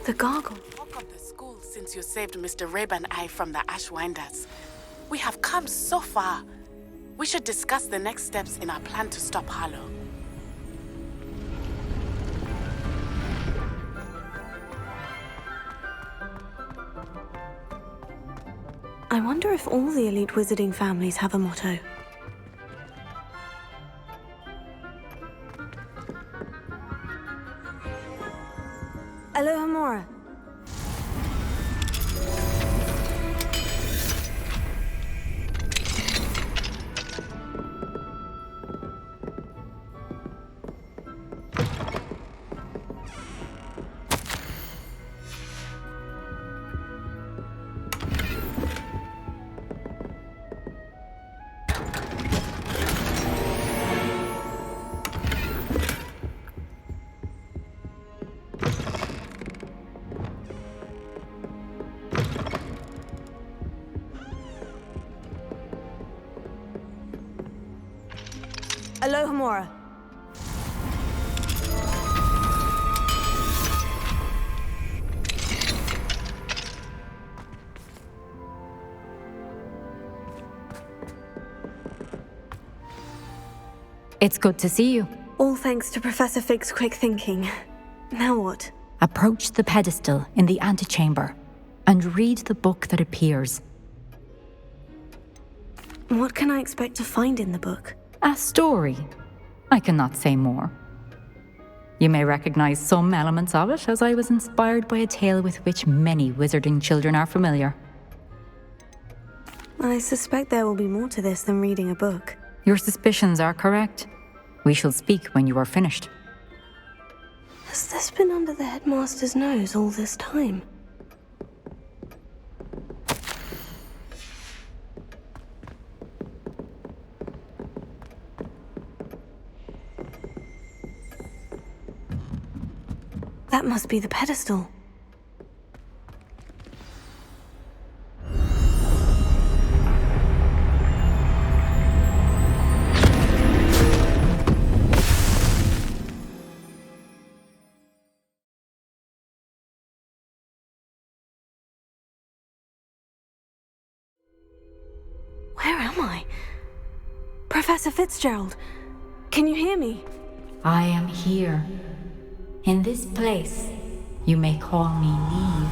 The gargle. Talk of the school since you saved Mr. Rabe and I from the Ashwinders. We have come so far. We should discuss the next steps in our plan to stop Harlow. I wonder if all the elite wizarding families have a motto. Alohomora. Alohomora. It's good to see you. All thanks to Professor Fig's quick thinking. Now what? Approach the pedestal in the antechamber and read the book that appears. What can I expect to find in the book? A story. I cannot say more. You may recognize some elements of it, as I was inspired by a tale with which many wizarding children are familiar. I suspect there will be more to this than reading a book. Your suspicions are correct. We shall speak when you are finished. Has this been under the headmaster's nose all this time? That must be the pedestal. Where am I? Professor Fitzgerald, can you hear me? I am here. In this place, you may call me Niamh.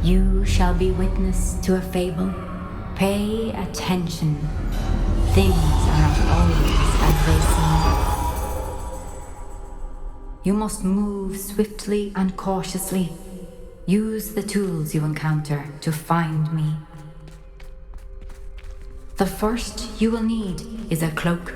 You shall be witness to a fable. Pay attention. Things are not always as they seem. You must move swiftly and cautiously. Use the tools you encounter to find me. The first you will need is a cloak.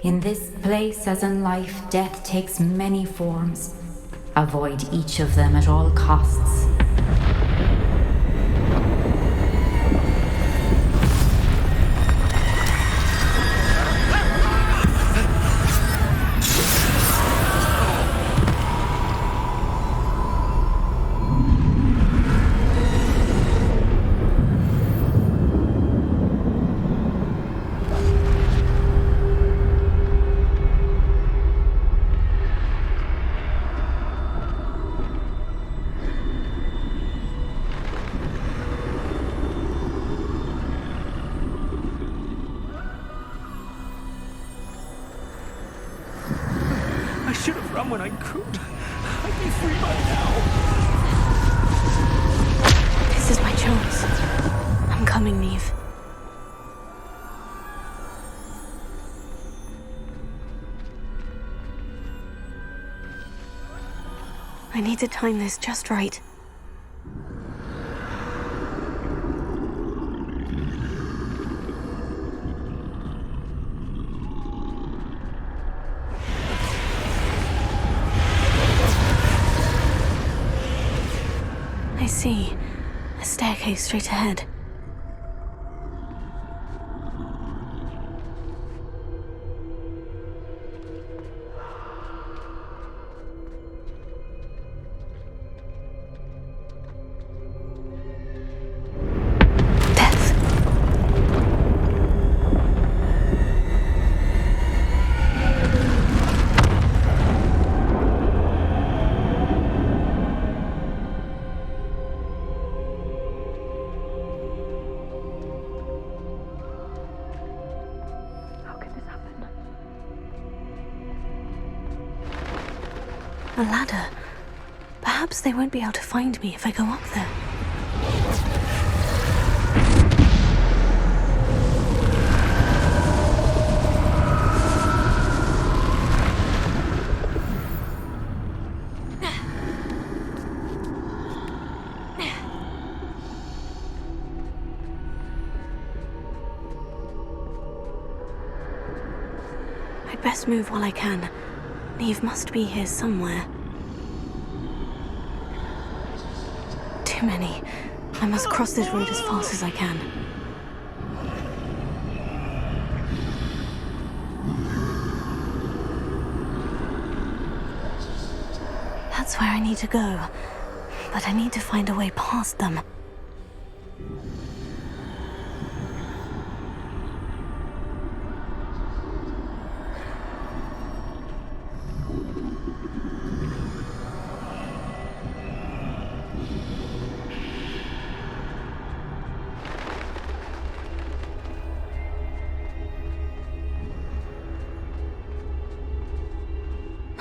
In this place, as in life, death takes many forms. Avoid each of them at all costs. When I could, I'd be free by now. This is my chance. I'm coming, Niamh. I need to time this just right. I see. A staircase straight ahead. Death. A ladder. Perhaps they won't be able to find me if I go up there. I'd best move while I can. Niamh must be here somewhere. Too many. I must cross this road as fast as I can. That's where I need to go. But I need to find a way past them.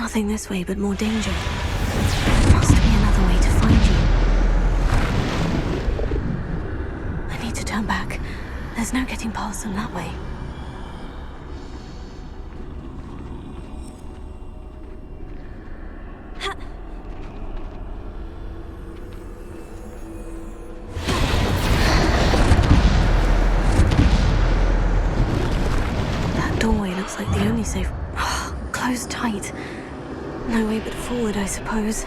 Nothing this way, but more danger. There must be another way to find you. I need to turn back. There's no getting past them that way. That doorway looks like the only safe... closed tight. No way but forward, I suppose.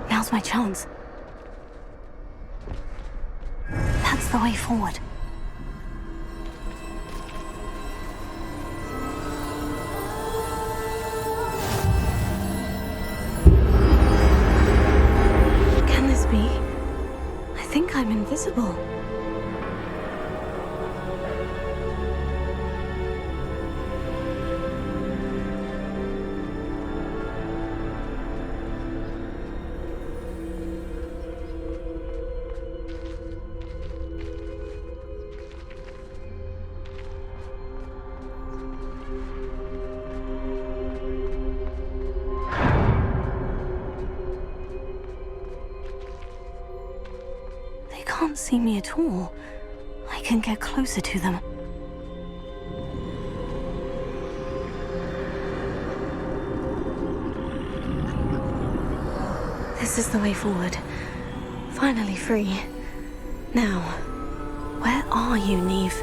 Now's my chance. That's the way forward. Can this be? I think I'm invisible. Can't see me at all. I can get closer to them. This is the way forward. Finally free. Now, where are you, Niamh?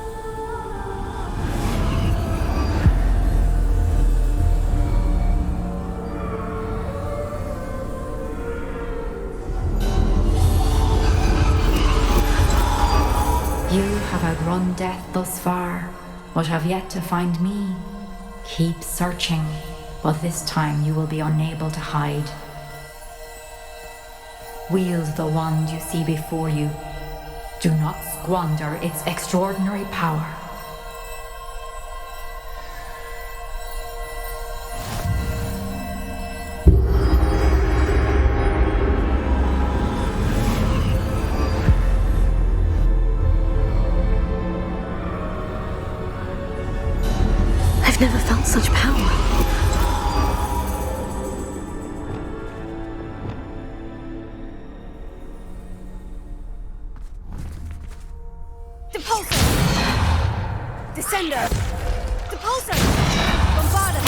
You have outrun death thus far, but have yet to find me. Keep searching, but this time you will be unable to hide. Wield the wand you see before you. Do not squander its extraordinary power. Never felt such power. Depulsor! Descender! Depulsor! Bombarda!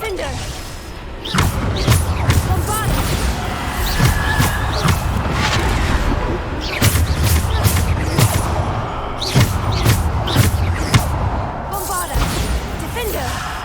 Defender! Bombarda! Bombarda! Defender!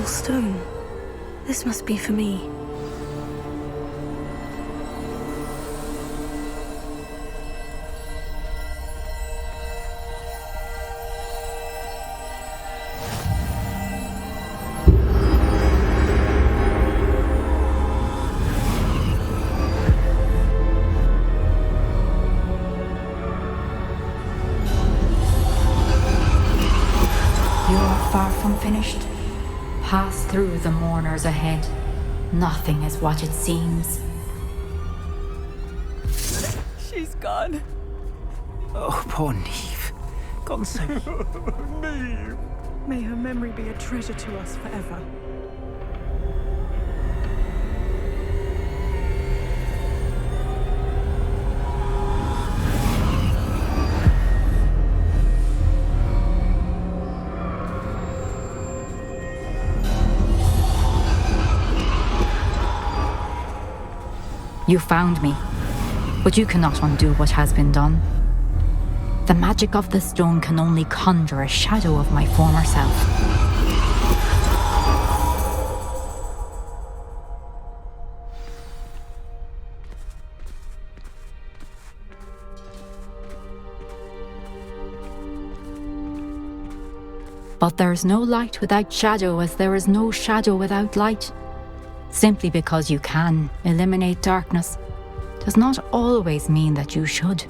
Stone. This must be for me. far from finished. Pass through the mourners ahead. Nothing is what it seems. She's gone. Oh, poor Niamh. Gone so... Niamh. May her memory be a treasure to us forever. You found me, but you cannot undo what has been done. The magic of the stone can only conjure a shadow of my former self. But there is no light without shadow, as there is no shadow without light. Simply because you can eliminate darkness does not always mean that you should.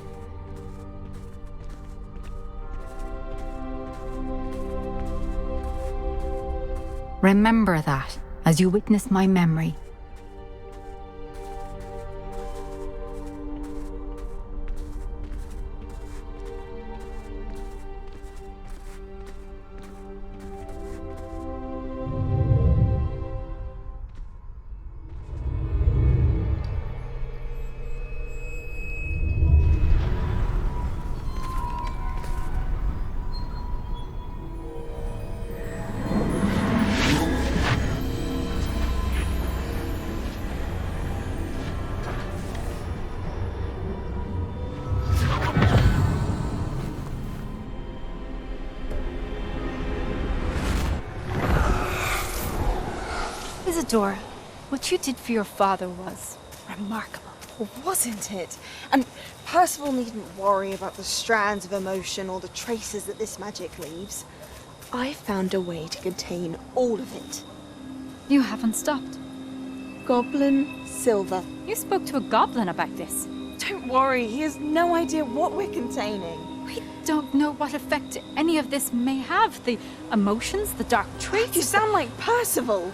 Remember that as you witness my memory. Isadora, what you did for your father was remarkable, wasn't it? And Percival needn't worry about the strands of emotion or the traces that this magic leaves. I found a way to contain all of it. You haven't stopped. Goblin Silver. You spoke to a goblin about this. Don't worry, he has no idea what we're containing. We don't know what effect any of this may have. The emotions, the dark traits. You sound like Percival.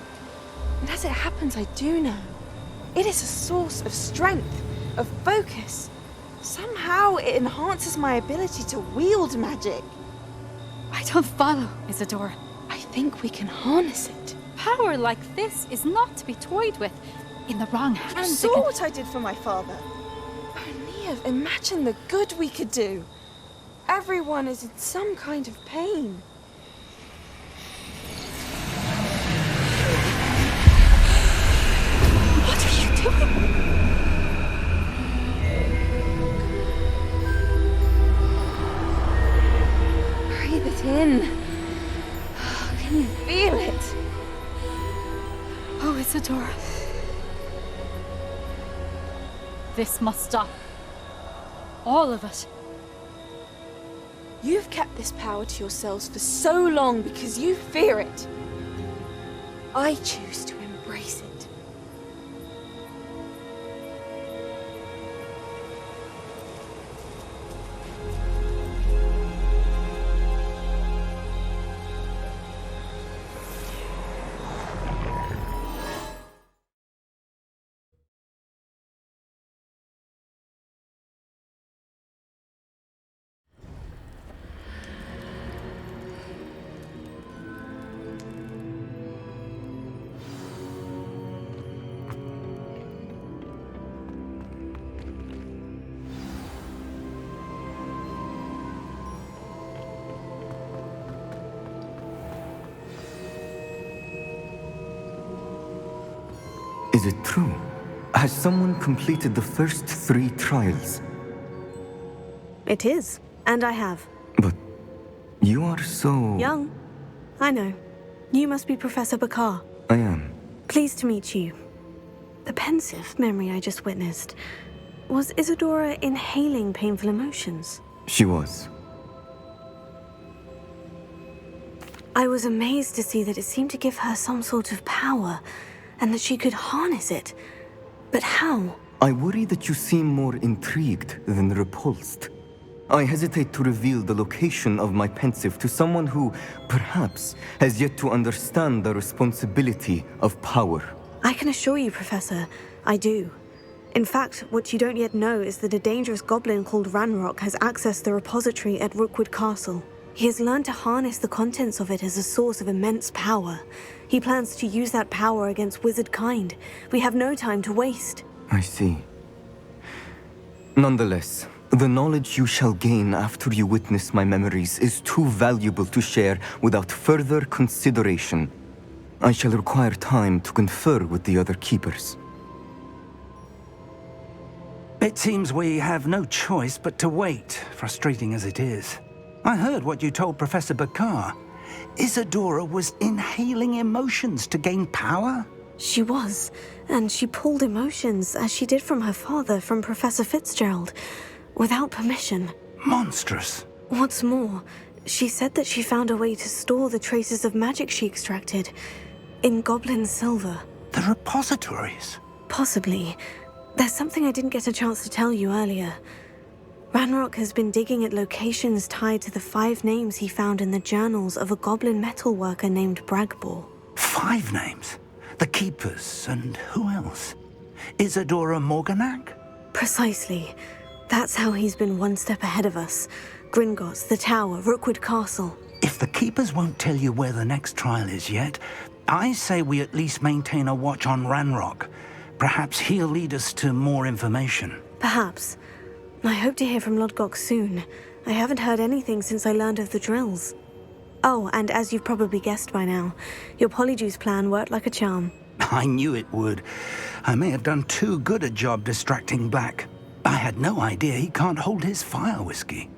And as it happens, I do know. It is a source of strength, of focus. Somehow it enhances my ability to wield magic. I don't follow, Isadora. I think we can harness it. Power like this is not to be toyed with. In the wrong You hands, saw what I did for my father. Oh, Niamh, imagine the good we could do. Everyone is in some kind of pain. What are you doing? Breathe it in. Can you feel it? Oh, Isadora. This must stop. All of it. You've kept this power to yourselves for so long because you fear it. I choose to embrace it. Is it true? Has someone completed the first 3 trials? It is, and I have. But you are so... Young. I know. You must be Professor Bakar. I am. Pleased to meet you. The pensive memory I just witnessed. Was Isadora inhaling painful emotions? She was. I was amazed to see that it seemed to give her some sort of power, and that she could harness it. But how? I worry that you seem more intrigued than repulsed. I hesitate to reveal the location of my pensive to someone who, perhaps, has yet to understand the responsibility of power. I can assure you, Professor, I do. In fact, what you don't yet know is that a dangerous goblin called Ranrock has accessed the repository at Rookwood Castle. He has learned to harness the contents of it as a source of immense power. He plans to use that power against wizard kind. We have no time to waste. I see. Nonetheless, the knowledge you shall gain after you witness my memories is too valuable to share without further consideration. I shall require time to confer with the other keepers. It seems we have no choice but to wait, frustrating as it is. I heard what you told Professor Bakar. Isadora was inhaling emotions to gain power? She was, and she pulled emotions, as she did from her father, from Professor Fitzgerald, without permission. Monstrous. What's more, she said that she found a way to store the traces of magic she extracted in goblin silver. The repositories? Possibly. There's something I didn't get a chance to tell you earlier. Ranrock has been digging at locations tied to the 5 names he found in the journals of a goblin metalworker named Bragbor. 5 names? The Keepers, and who else? Isadora Morganac? Precisely. That's how he's been one step ahead of us. Gringotts, the Tower, Rookwood Castle. If the Keepers won't tell you where the next trial is yet, I say we at least maintain a watch on Ranrock. Perhaps he'll lead us to more information. Perhaps. I hope to hear from Lodgok soon. I haven't heard anything since I learned of the drills. Oh, and as you've probably guessed by now, your Polyjuice plan worked like a charm. I knew it would. I may have done too good a job distracting Black. I had no idea he can't hold his fire whiskey.